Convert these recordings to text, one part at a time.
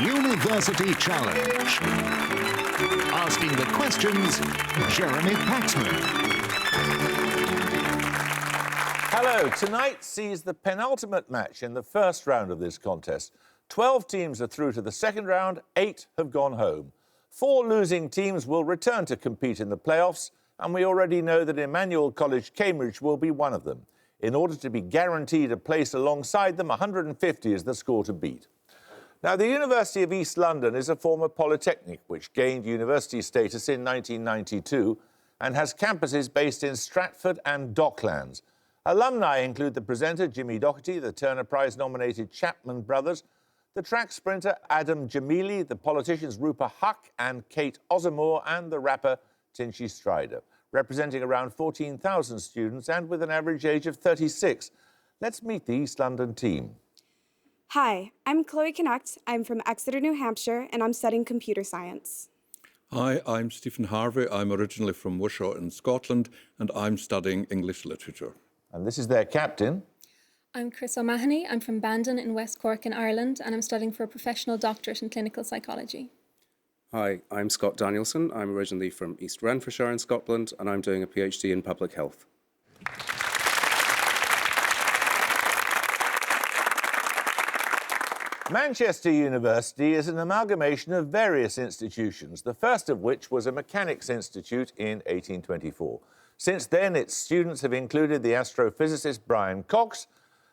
University Challenge. Asking the questions, Jeremy Paxman. Hello. Tonight sees the penultimate match in the first round of this contest. 12 teams are through to the second round, 8 have gone home. 4 losing teams will return to compete in the playoffs, and we already know that Emmanuel College, Cambridge will be one of them. In order to be guaranteed a place alongside them, 150 is the score to beat. Now, the University of East London is a former polytechnic which gained university status in 1992 and has campuses based in Stratford and Docklands. Alumni include the presenter Jimmy Doherty, the Turner Prize-nominated Chapman brothers, the track sprinter Adam Jamili, the politicians Rupa Huck and Kate Osamore, and the rapper Tinchy Strider, representing around 14,000 students and with an average age of 36. Let's meet the East London team. Hi, I'm Chloe Connacht. I'm from Exeter, New Hampshire, and I'm studying computer science. Hi, I'm Stephen Harvey. I'm originally from Wishaw in Scotland, and I'm studying English literature. And this is their captain. I'm Chris O'Mahony. I'm from Bandon in West Cork in Ireland, and I'm studying for a professional doctorate in clinical psychology. Hi, I'm Scott Danielson. I'm originally from East Renfrewshire in Scotland, and I'm doing a PhD in public health. Manchester University is an amalgamation of various institutions, the first of which was a mechanics institute in 1824. Since then, its students have included the astrophysicist Brian Cox,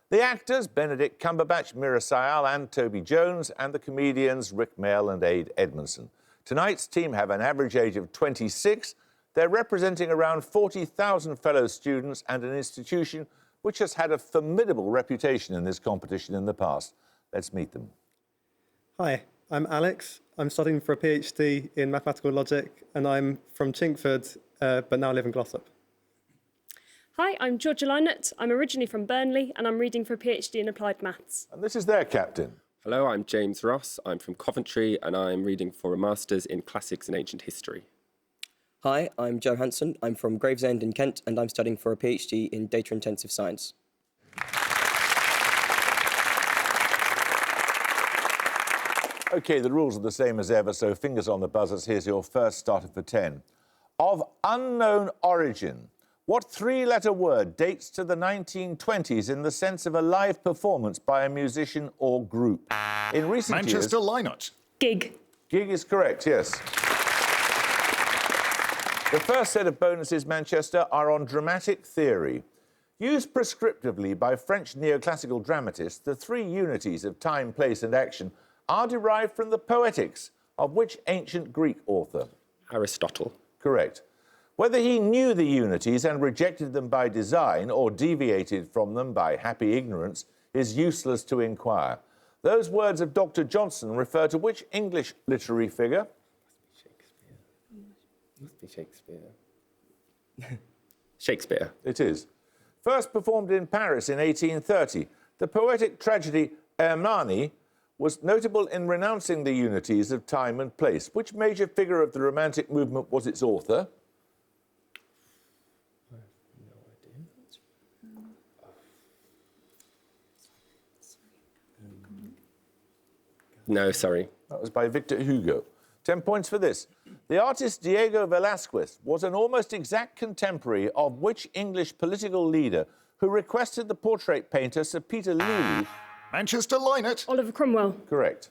the actors Benedict Cumberbatch, Mira Sayal and Toby Jones, and the comedians Rick Mail and Ade Edmondson. Tonight's team have an average age of 26. They're representing around 40,000 fellow students and an institution which has had a formidable reputation in this competition in the past. Let's meet them. Hi, I'm Alex. I'm studying for a PhD in mathematical logic, and I'm from Chinkford, but now live in Glossop. Hi, I'm Georgia Lynott. I'm originally from Burnley, and I'm reading for a PhD in applied maths. And this is their captain. Hello, I'm James Ross. I'm from Coventry, and I'm reading for a Masters in Classics and Ancient History. Hi, I'm Joe Hanson. I'm from Gravesend in Kent, and I'm studying for a PhD in data-intensive science. OK, the rules are the same as ever, so fingers on the buzzers. Here's your first starter for 10. Of unknown origin, what 3-letter word dates to the 1920s in the sense of a live performance by a musician or group? In recent years... Manchester Lynott. Gig. Gig is correct, yes. The first set of bonuses, Manchester, are on dramatic theory. Used prescriptively by French neoclassical dramatists, the 3 unities of time, place and action are derived from the Poetics of which ancient Greek author? Aristotle. Correct. Whether he knew the unities and rejected them by design or deviated from them by happy ignorance is useless to inquire. Those words of Dr. Johnson refer to which English literary figure? Must be Shakespeare. Shakespeare. It is. First performed in Paris in 1830, the poetic tragedy Hernani was notable in renouncing the unities of time and place. Which major figure of the Romantic movement was its author? I have no idea. No, sorry. That was by Victor Hugo. 10 points for this. The artist Diego Velázquez was an almost exact contemporary of which English political leader who requested the portrait painter Sir Peter Lely... Manchester Lynott. Oliver Cromwell. Correct.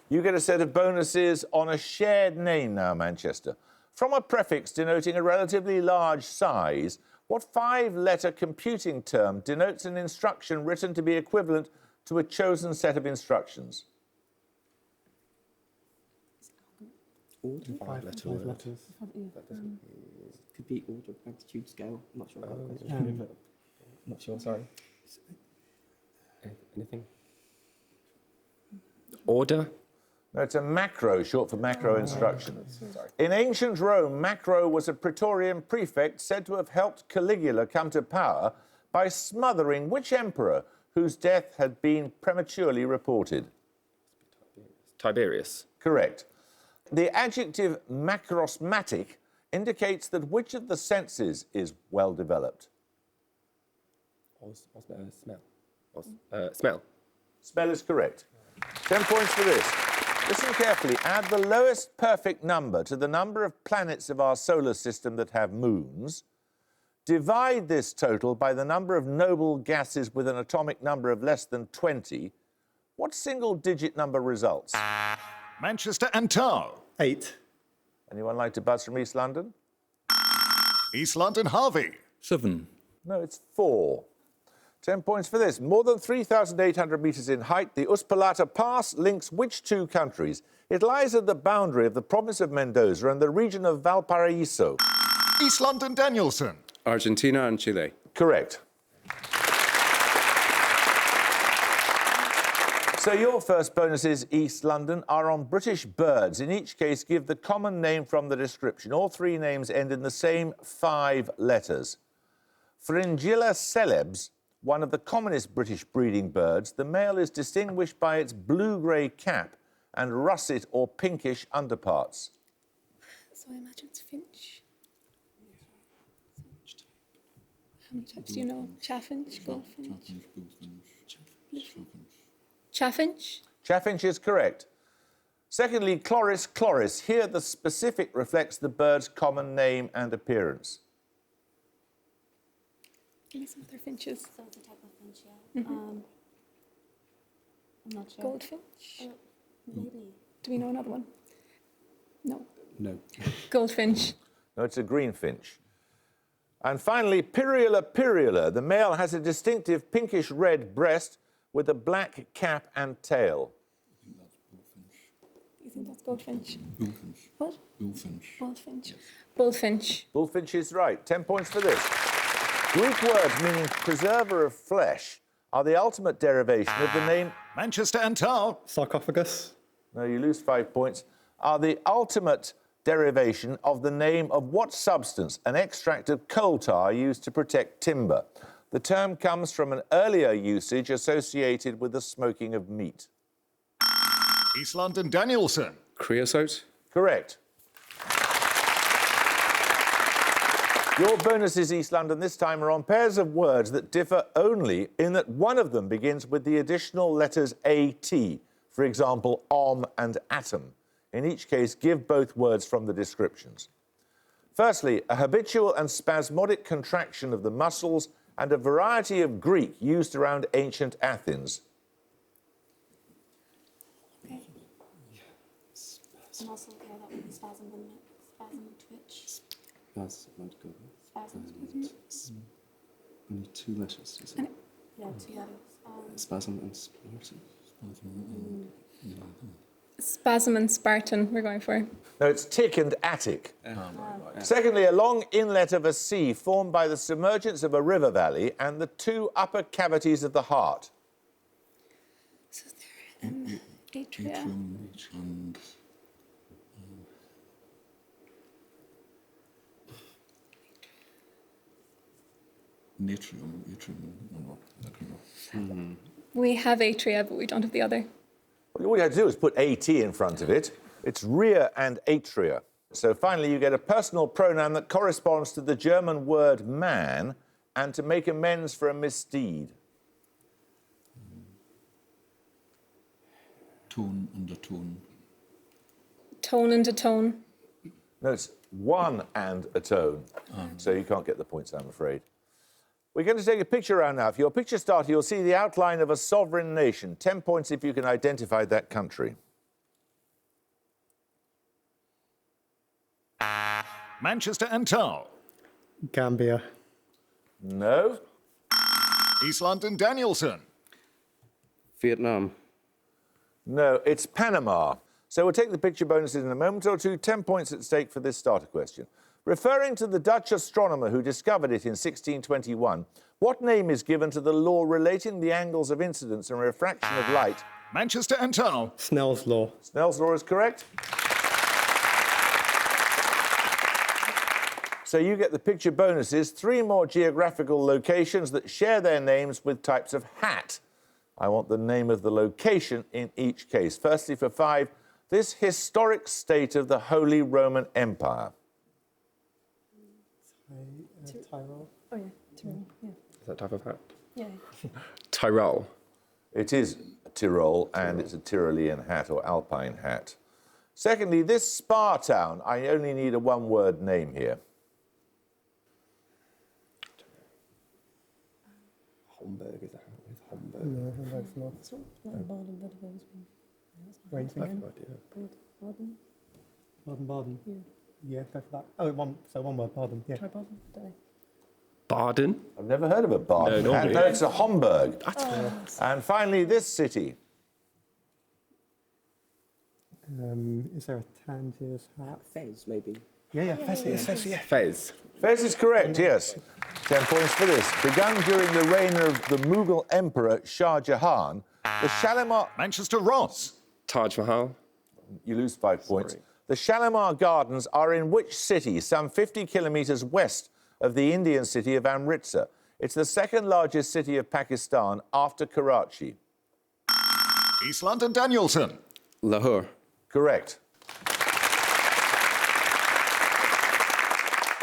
You get a set of bonuses on a shared name now, Manchester. From a prefix denoting a relatively large size, what 5-letter computing term denotes an instruction written to be equivalent to a chosen set of instructions? Order? 5 letters. Could be order, magnitude, scale. I'm not sure about the question. I'm not sure, sorry. Anything? Order? No, it's a macro, short for macro instruction. In ancient Rome, Macro was a Praetorian prefect said to have helped Caligula come to power by smothering which emperor whose death had been prematurely reported? Tiberius. Correct. The adjective macrosmatic indicates that which of the senses is well developed? Smell. Smell. Smell is correct. 10 points for this. Listen carefully. Add the lowest perfect number to the number of planets of our solar system that have moons. Divide this total by the number of noble gases with an atomic number of less than 20. What single-digit number results? Manchester and Tow. 8. Anyone like to buzz from East London? East London, Harvey. 7. No, it's 4. 10 points for this. More than 3,800 metres in height, the Uspallata Pass links which two countries? It lies at the boundary of the province of Mendoza and the region of Valparaiso. East London, Danielson. Argentina and Chile. Correct. So your first bonuses, East London, are on British birds. In each case, give the common name from the description. All three names end in the same 5 letters. Fringilla celebs, one of the commonest British breeding birds, the male is distinguished by its blue-grey cap and russet or pinkish underparts. So I imagine it's finch. How many types do you know? Chaffinch, goldfinch. Chaffinch? Chaffinch is correct. Secondly, Chloris chloris. Here the specific reflects the bird's common name and appearance. Give me some other finches. So it's a type of finch, yeah. I'm not sure. Goldfinch? Maybe. Do we know another one? No. No. Goldfinch. No, it's a greenfinch. And finally, Pyrrhula pyrrhula. The male has a distinctive pinkish-red breast with a black cap and tail. You think that's goldfinch? Bullfinch. What? Bullfinch. Bullfinch. Bullfinch. Bullfinch is right. 10 points for this. Greek words meaning preserver of flesh are the ultimate derivation of the name... Manchester and Tow. Sarcophagus. No, you lose 5 points. Are the ultimate derivation of the name of what substance? An extract of coal tar used to protect timber. The term comes from an earlier usage associated with the smoking of meat. East London, Danielson. Creosote. Correct. Your bonuses, East London, this time are on pairs of words that differ only in that one of them begins with the additional letters AT, for example, and atom. In each case, give both words from the descriptions. Firstly, a habitual and spasmodic contraction of the muscles and a variety of Greek used around ancient Athens. Okay. Muscle, yeah, that would be spasm, wouldn't it? Spasm, twitch. Spasm. Only 2 letters, is it? Yeah, 2 letters. Spasm and Spartan. Spasm and Spartan, we're going for. No, it's tick and attic. Secondly, a long inlet of a sea formed by the submergence of a river valley and the 2 upper cavities of the heart. So there, atria. And atrium. We have atria, but we don't have the other. All you have to do is put AT in front of it. It's rear and atria. So finally, you get a personal pronoun that corresponds to the German word man and to make amends for a misdeed. Tone and a tone. Tone and a tone. No, it's one and a tone. So you can't get the points, I'm afraid. We're going to take a picture around now. For your picture starter, you'll see the outline of a sovereign nation. 10 points if you can identify that country. Manchester and Tow. Gambia. No. East London, Danielson. Vietnam. No, it's Panama. So we'll take the picture bonuses in a moment or two. 10 points at stake for this starter question. Referring to the Dutch astronomer who discovered it in 1621, what name is given to the law relating the angles of incidence and refraction of light? Manchester and Tow. Snell's law. Snell's law is correct. So you get the picture bonuses, 3 more geographical locations that share their names with types of hat. I want the name of the location in each case. Firstly, for 5, this historic state of the Holy Roman Empire. Tyrol. Oh, yeah, Tyrol, yeah. Is that type of hat? Yeah. Tyrol. It is Tyrol, and it's a Tyrolean hat or alpine hat. Secondly, this spa town, I only need a one-word name here. Homburg is Homburg. No, Hamburg's not. It's not Baden-Württemberg. Where do you think? Baden. Baden-Baden. Yeah. Yeah, go for that. Oh, one word, Baden. Yeah. Try Baden. Don't know. Baden. I've never heard of a Baden. No, And normally. no, it's a Homburg. And finally, this city. Is there a Tangiers hat? Fez, maybe. Yeah, Fez. It's Fez, yeah. Fez. Fez is correct, yes. 10 points for this. Begun during the reign of the Mughal Emperor Shah Jahan, the Shalimar... Manchester Ross. Taj Mahal. You lose 5 points. The Shalimar Gardens are in which city, some 50 kilometres west of the Indian city of Amritsar? It's the second largest city of Pakistan after Karachi. East London Danielson. Lahore. Correct.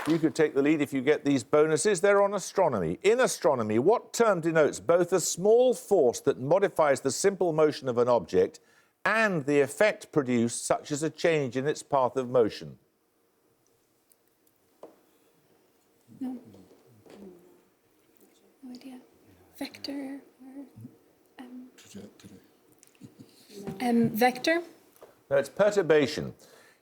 You could take the lead if you get these bonuses. They're on astronomy. In astronomy, what term denotes both a small force that modifies the simple motion of an object and the effect produced, such as a change in its path of motion? No. No idea. Vector or vector. No, it's perturbation.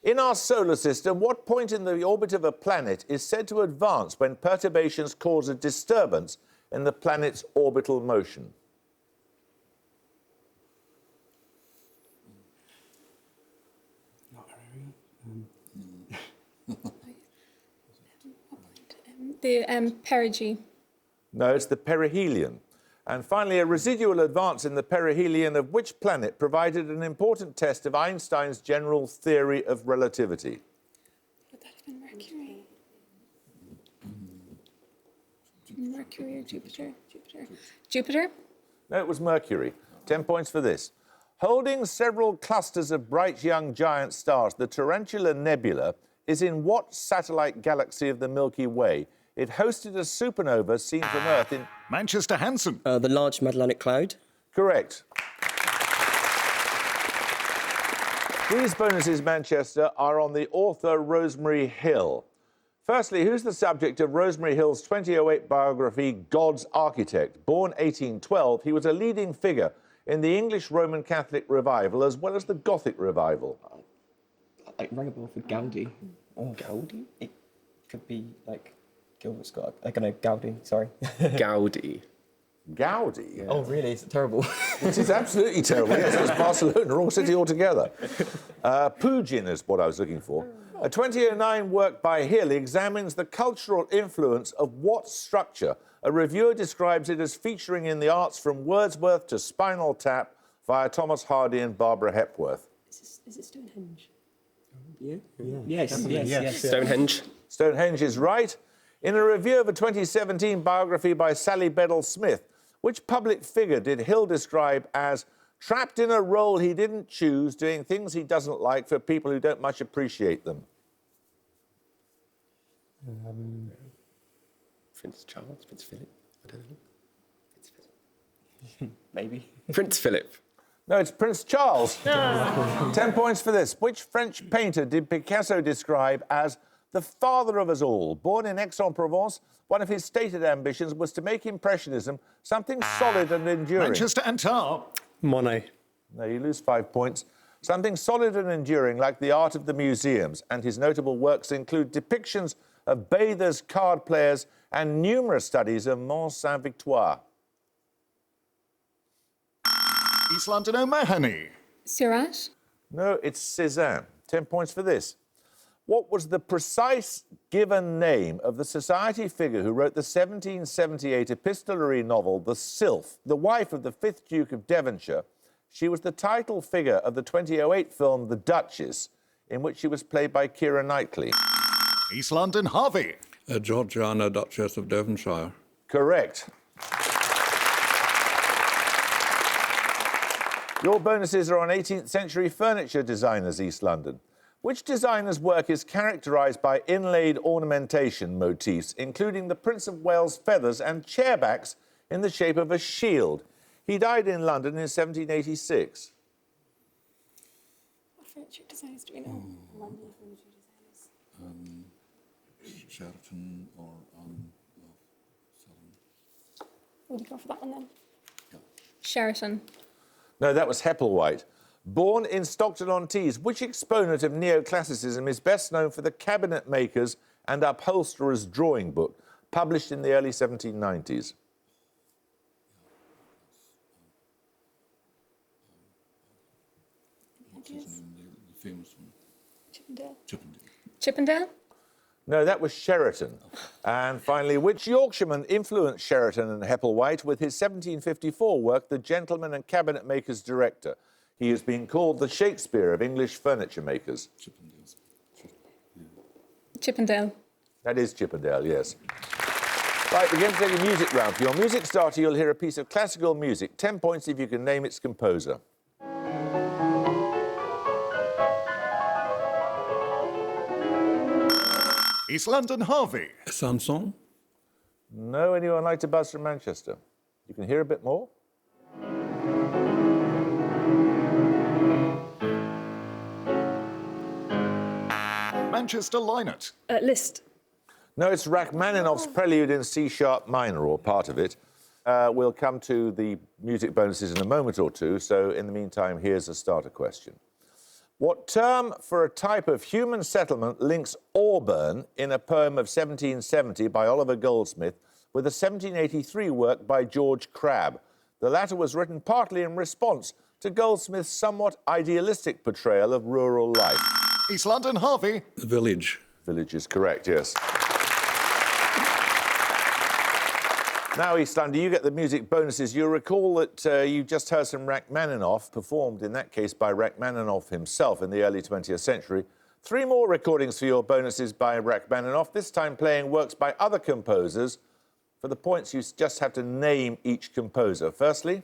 In our solar system, what point in the orbit of a planet is said to advance when perturbations cause a disturbance in the planet's orbital motion? Not The perigee. No, it's the perihelion. And finally, a residual advance in the perihelion of which planet provided an important test of Einstein's general theory of relativity? Would that have been Mercury? Mercury or Jupiter? Jupiter? No, it was Mercury. 10 points for this. Holding several clusters of bright young giant stars, the Tarantula Nebula is in what satellite galaxy of the Milky Way? It hosted a supernova seen from Earth in... Manchester Hanson. The Large Magellanic Cloud. Correct. These bonuses, Manchester, are on the author Rosemary Hill. Firstly, who's the subject of Rosemary Hill's 2008 biography, God's Architect? Born 1812, he was a leading figure in the English Roman Catholic revival as well as the Gothic revival. Like rang a bell for Gaudi. Oh, Gaudi? It could be like Gilbert Scott. I don't know, Gaudi, sorry. Gaudi. Gaudi? Yeah. Oh, really? Is it terrible? It is absolutely terrible. Yes, it was Barcelona, wrong city altogether. Pugin is what I was looking for. A 2009 work by Hill examines the cultural influence of what structure? A reviewer describes it as featuring in the arts from Wordsworth to Spinal Tap via Thomas Hardy and Barbara Hepworth. Is it Stonehenge? Yeah. Yes. Stonehenge. Stonehenge is right. In a review of a 2017 biography by Sally Bedell Smith, which public figure did Hill describe as trapped in a role he didn't choose, doing things he doesn't like for people who don't much appreciate them? Prince Charles, Prince Philip. I don't know. Maybe. Prince Philip. No, it's Prince Charles. 10 points for this. Which French painter did Picasso describe as the father of us all? Born in Aix-en-Provence, one of his stated ambitions was to make Impressionism something solid and enduring. Manchester and Tar. Monet. No, you lose 5 points. Something solid and enduring like the art of the museums, and his notable works include depictions of bathers, card players, and numerous studies of Mont Saint-Victoire. East London O'Mahony. Seurat? No, it's Cézanne. 10 points for this. What was the precise given name of the society figure who wrote the 1778 epistolary novel The Sylph, the wife of the 5th Duke of Devonshire? She was the title figure of the 2008 film The Duchess, in which she was played by Keira Knightley. East London Harvey. Georgiana, Duchess of Devonshire. Correct. Your bonuses are on 18th century furniture designers, East London. Which designer's work is characterised by inlaid ornamentation motifs, including the Prince of Wales feathers and chairbacks in the shape of a shield. He died in London in 1786. What furniture designers do we know? London furniture designers. Sheraton or Would you go for that one then? Yeah. Sheraton. No, that was Hepplewhite. Born in Stockton-on-Tees, which exponent of neoclassicism is best known for the cabinet makers and upholsterers' drawing book, published in the early 1790s? the famous one? Chippendale. Chippendale. Chippendale? No, that was Sheraton. And finally, which Yorkshireman influenced Sheraton and Hepplewhite with his 1754 work, The Gentleman and Cabinet Maker's Director? He has been called the Shakespeare of English furniture makers. Chippendale. That is Chippendale, yes. Right, we're going to take a music round. For your music starter, you'll hear a piece of classical music. 10 points if you can name its composer. East London Harvey. Sanson. No, anyone like to buzz from Manchester? You can hear a bit more. Manchester Linnet. Liszt. No, it's Rachmaninoff's Prelude in C-sharp minor, or part of it. We'll come to the music bonuses in a moment or two, so in the meantime, here's a starter question. What term for a type of human settlement links Auburn in a poem of 1770 by Oliver Goldsmith with a 1783 work by George Crabbe? The latter was written partly in response to Goldsmith's somewhat idealistic portrayal of rural life. East London Harvey. Village. Village is correct, yes. Now, East London, you get the music bonuses. You'll recall that you just heard some Rachmaninoff, performed in that case by Rachmaninoff himself in the early 20th century. 3 more recordings for your bonuses by Rachmaninoff, this time playing works by other composers. For the points, you just have to name each composer. Firstly...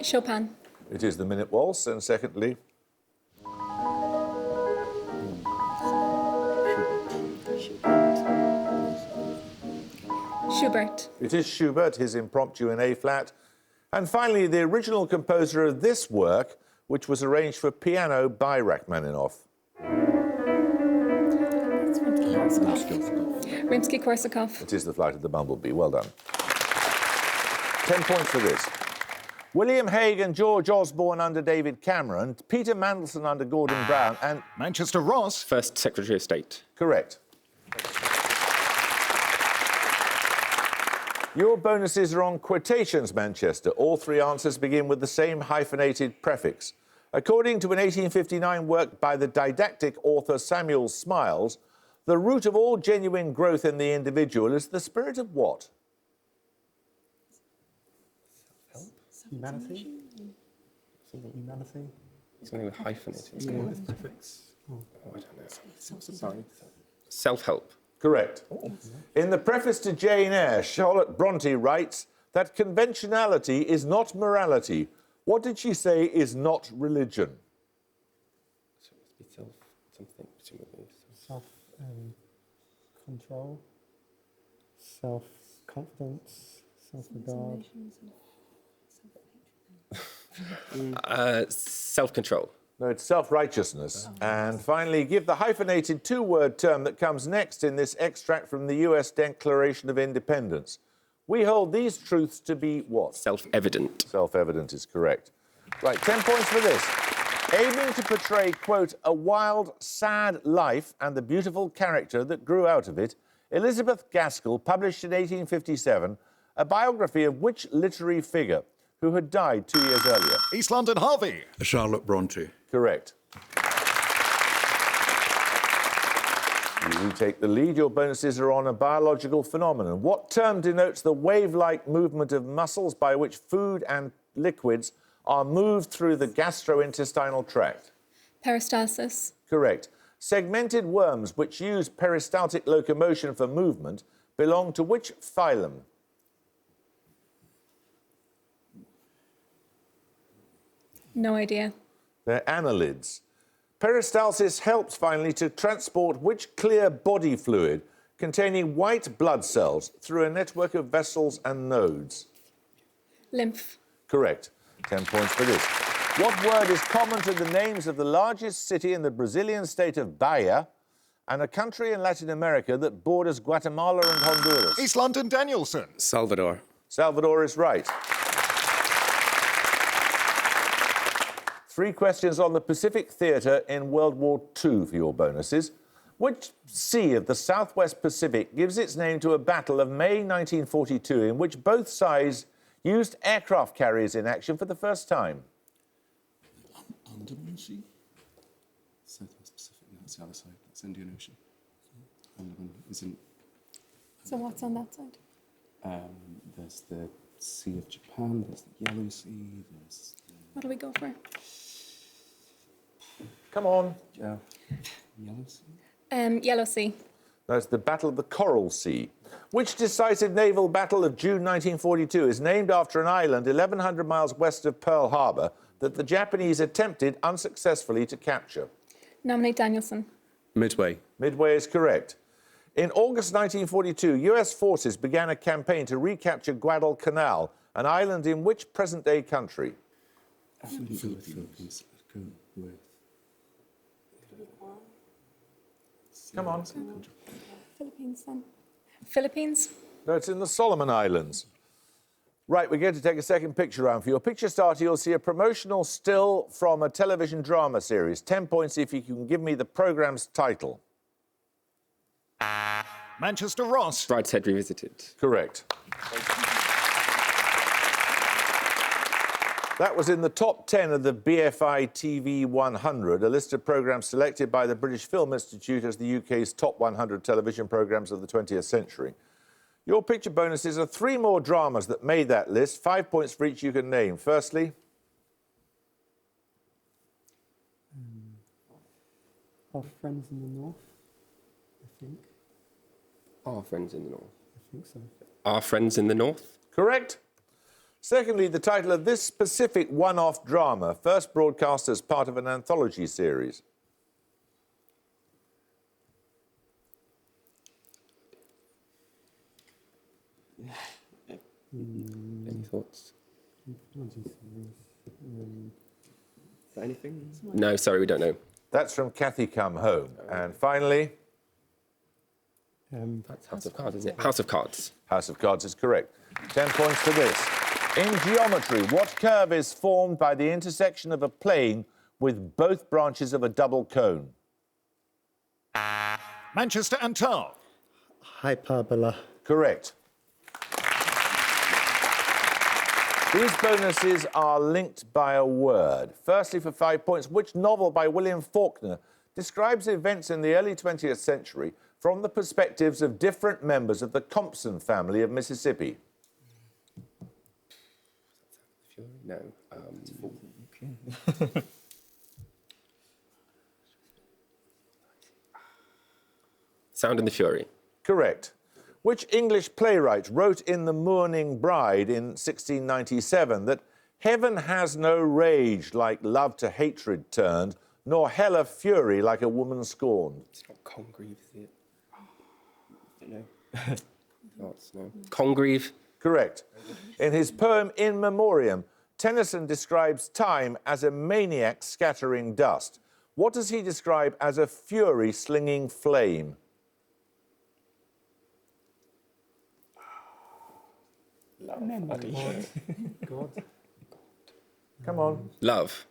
Chopin. It is the Minute Waltz, and secondly... Schubert. It is Schubert, his Impromptu in A-flat. And finally, the original composer of this work, which was arranged for piano by Rachmaninoff. Rimsky-Korsakov. It is The Flight of the Bumblebee. Well done. 10 points for this. William Hague and George Osborne under David Cameron, Peter Mandelson under Gordon Brown, and... Manchester Ross. First Secretary of State. Correct. Your bonuses are on quotations, Manchester. All 3 answers begin with the same hyphenated prefix. According to an 1859 work by the didactic author Samuel Smiles, the root of all genuine growth in the individual is the spirit of what? Humanity? Something humanity? Something with hyphenated. Yeah, with prefix. Oh, I don't know. Sorry. Self-help. Correct. In the preface to Jane Eyre, Charlotte Bronte writes that conventionality is not morality. What did she say is not religion? So it must be self-something, presumably. Self-control, self-confidence, self-regard. Self-control. No, it's self-righteousness. And finally, give the hyphenated 2-word term that comes next in this extract from the US Declaration of Independence. We hold these truths to be what? Self-evident. Self-evident is correct. Right, 10 points for this. Aiming to portray, quote, a wild, sad life and the beautiful character that grew out of it, Elizabeth Gaskell published in 1857 a biography of which literary figure who had died 2 years earlier? East London Harvey. Charlotte Bronte. Correct. You retake the lead. Your bonuses are on a biological phenomenon. What term denotes the wave-like movement of muscles by which food and liquids are moved through the gastrointestinal tract? Peristalsis. Correct. Segmented worms, which use peristaltic locomotion for movement, belong to which phylum? No idea. They're annelids. Peristalsis helps finally to transport which clear body fluid containing white blood cells through a network of vessels and nodes? Lymph. Correct. 10 points for this. What word is common to the names of the largest city in the Brazilian state of Bahia and a country in Latin America that borders Guatemala and Honduras? East London Danielson. Salvador. Salvador is right. 3 questions on the Pacific Theatre in World War II for your bonuses. Which sea of the Southwest Pacific gives its name to a battle of May 1942 in which both sides used aircraft carriers in action for the first time? Andaman Sea? Southwest Pacific, no, that's the other side. That's Indian Ocean. Andaman isn't... So what's on that side? There's the Sea of Japan, there's the Yellow Sea, there's... What do we go for? Come on. Yellow Sea? Yellow Sea. That's the Battle of the Coral Sea. Which decisive naval battle of June 1942 is named after an island 1,100 miles west of Pearl Harbor that the Japanese attempted unsuccessfully to capture? Nominate Danielson. Midway. Midway is correct. In August 1942, US forces began a campaign to recapture Guadalcanal, an island in which present-day country? Philippines. Go with... Come on. Philippines then. Philippines. No, it's in the Solomon Islands. Right, we're going to take a second picture round. For your picture starter, you'll see a promotional still from a television drama series. 10 points if you can give me the programme's title. Manchester Ross. Brideshead Revisited. Correct. That was in the top 10 of the BFI TV 100, a list of programmes selected by the British Film Institute as the UK's top 100 television programmes of the 20th century. Your picture bonuses are 3 more dramas that made that list, 5 points for each you can name. Firstly? Our Friends in the North, I think. Our Friends in the North. I think so. Our Friends in the North. Correct. Secondly, the title of this specific one-off drama, first broadcast as part of an anthology series. Any thoughts? Is that anything? No, sorry, we don't know. That's from Cathy Come Home. And finally? That's House of Cards, is it? House of Cards. House of Cards is correct. 10 points for this. In geometry, what curve is formed by the intersection of a plane with both branches of a double cone? Manchester and Tower. Hyperbola. Correct. These bonuses are linked by a word. Firstly, for 5 points, which novel by William Faulkner describes events in the early 20th century from the perspectives of different members of the Compson family of Mississippi? No. Sound and the Fury. Correct. Which English playwright wrote in The Mourning Bride in 1697 that heaven has no rage like love to hatred turned, nor hell a fury like a woman scorned? It's not Congreve, is it? I don't know. Thoughts, no. Congreve. Correct. In his poem In Memoriam, Tennyson describes time as a maniac scattering dust. What does he describe as a fury slinging flame? God. Come on. Love.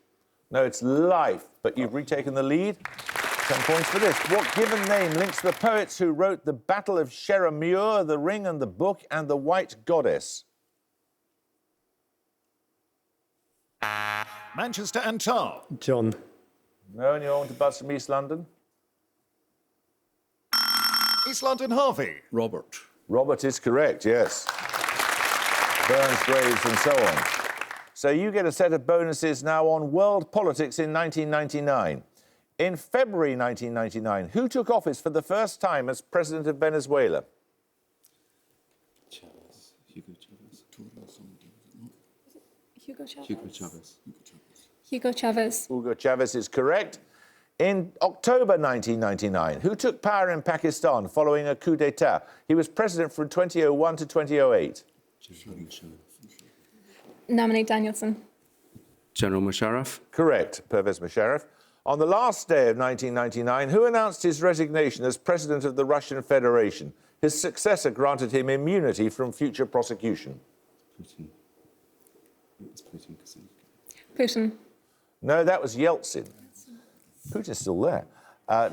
No, it's life, but you've retaken the lead. 10 points for this. What given name links the poets who wrote The Battle of Sheriff-Muir, The Ring and the Book, and The White Goddess? Manchester and Tower. John. No, and you're on to buzz from East London. East London Harvey. Robert. Robert is correct, yes. Burns, Graves, and so on. So you get a set of bonuses now on world politics in 1999. In February 1999, who took office for the first time as president of Venezuela? Hugo Chavez. Hugo Chavez. Hugo Chavez. Hugo Chavez. Hugo Chavez is correct. In October 1999, who took power in Pakistan following a coup d'etat? He was president from 2001 to 2008. Nominate Danielson. General Musharraf. Correct, Pervez Musharraf. On the last day of 1999, who announced his resignation as president of the Russian Federation? His successor granted him immunity from future prosecution. Putin. It's Putin. Putin. No, that was Yeltsin. Putin's still there.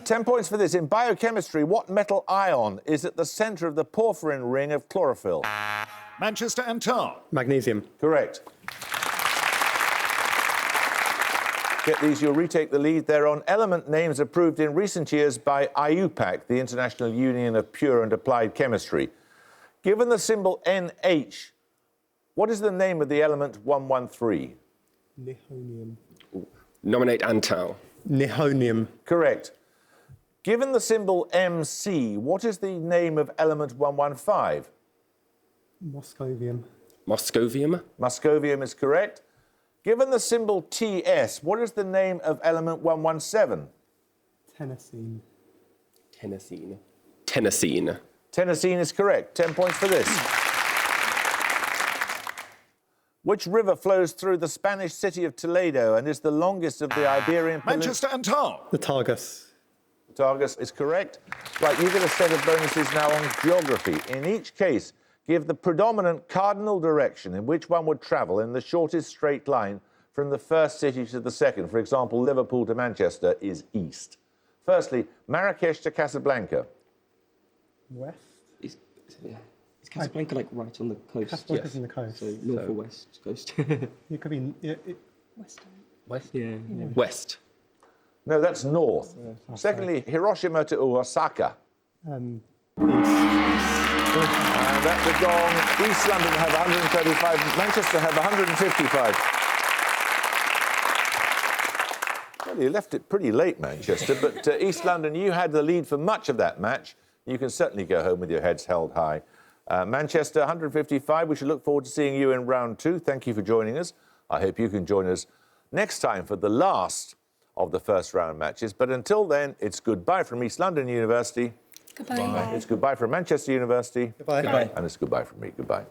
10 points for this. In biochemistry, what metal ion is at the centre of the porphyrin ring of chlorophyll? Manchester and Tar. Magnesium. Correct. Get these, you'll retake the lead. They're on element names approved in recent years by IUPAC, the International Union of Pure and Applied Chemistry. Given the symbol NH, what is the name of the element 113? Nihonium. Nominate Antal. Nihonium. Correct. Given the symbol MC, what is the name of element 115? Moscovium. Moscovium. Moscovium is correct. Given the symbol TS, what is the name of element 117? Tennessine. Tennessine. Tennessine. Tennessine is correct. 10 points for this. Which river flows through the Spanish city of Toledo and is the longest of the Iberian Peninsula? Manchester and Tar. The Tagus. Tagus is correct. Right, you get a set of bonuses now on geography. In each case, give the predominant cardinal direction in which one would travel in the shortest straight line from the first city to the second. For example, Liverpool to Manchester is east. Firstly, Marrakesh to Casablanca. West. Is Casablanca like right on the coast? Casablanca's on the coast. So north or west coast? It could be. West. Yeah. West. No, that's north. Secondly, Hiroshima to Osaka. East. And that's the gong. East London have 135, Manchester have 155. Well, you left it pretty late, Manchester, but East London, you had the lead for much of that match. You can certainly go home with your heads held high. Manchester, 155. We should look forward to seeing you in round 2. Thank you for joining us. I hope you can join us next time for the last of the first round matches. But until then, it's goodbye from East London University. Goodbye. Bye. It's goodbye from Manchester University. Goodbye. Goodbye. And it's goodbye from me. Goodbye.